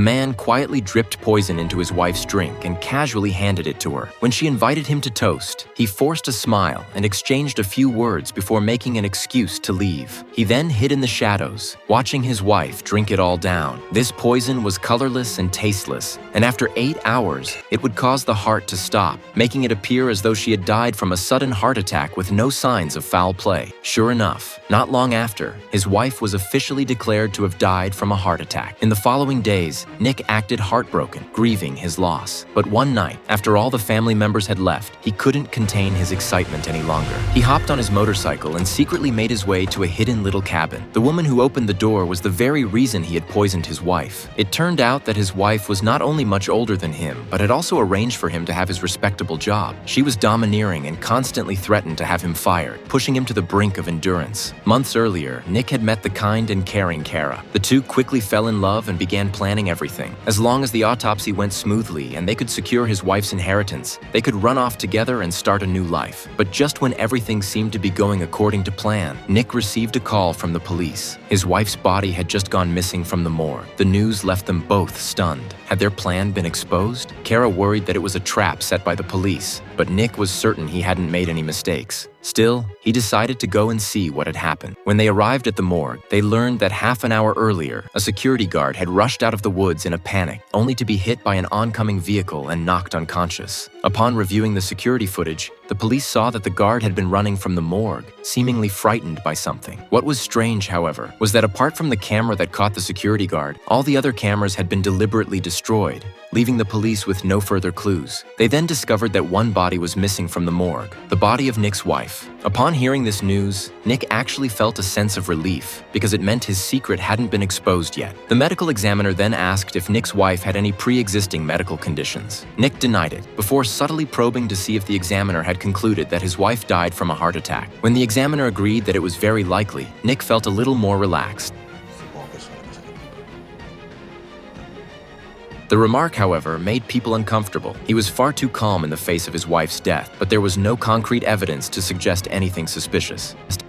man quietly dripped poison into his wife's drink and casually handed it to her. When she invited him to toast, he forced a smile and exchanged a few words before making an excuse to leave. He then hid in the shadows, watching his wife drink it all down. This poison was colorless and tasteless, and after 8 hours, it would cause the heart to stop, making it appear as though she had died from a sudden heart attack with no signs of foul play. Sure enough, not long after, his wife was officially declared to have died from a heart attack. In the following days, Nick acted heartbroken, grieving his loss. But one night, after all the family members had left, he couldn't contain his excitement any longer. He hopped on his motorcycle and secretly made his way to a hidden little cabin. The woman who opened the door was the very reason he had poisoned his wife. It turned out that his wife was not only much older than him, but had also arranged for him to have his respectable job. She was domineering and constantly threatened to have him fired, pushing him to the brink of endurance. Months earlier, Nick had met the kind and caring Kara. The two quickly fell in love and began planning everything. As long as the autopsy went smoothly and they could secure his wife's inheritance, they could run off together and start a new life. But just when everything seemed to be going according to plan, Nick received a call from the police. His wife's body had just gone missing from the morgue. The news left them both stunned. Had their plan been exposed? Kara worried that it was a trap set by the police, but Nick was certain he hadn't made any mistakes. Still, he decided to go and see what had happened. When they arrived at the morgue, they learned that half an hour earlier, a security guard had rushed out of the woods in a panic, only to be hit by an oncoming vehicle and knocked unconscious. Upon reviewing the security footage, the police saw that the guard had been running from the morgue, seemingly frightened by something. What was strange, however, was that apart from the camera that caught the security guard, all the other cameras had been deliberately destroyed, leaving the police with no further clues. They then discovered that one body was missing from the morgue, the body of Nick's wife. Upon hearing this news, Nick actually felt a sense of relief because it meant his secret hadn't been exposed yet. The medical examiner then asked if Nick's wife had any pre-existing medical conditions. Nick denied it, before subtly probing to see if the examiner had concluded that his wife died from a heart attack. When the examiner agreed that it was very likely, Nick felt a little more relaxed. The remark, however, made people uncomfortable. He was far too calm in the face of his wife's death, but there was no concrete evidence to suggest anything suspicious.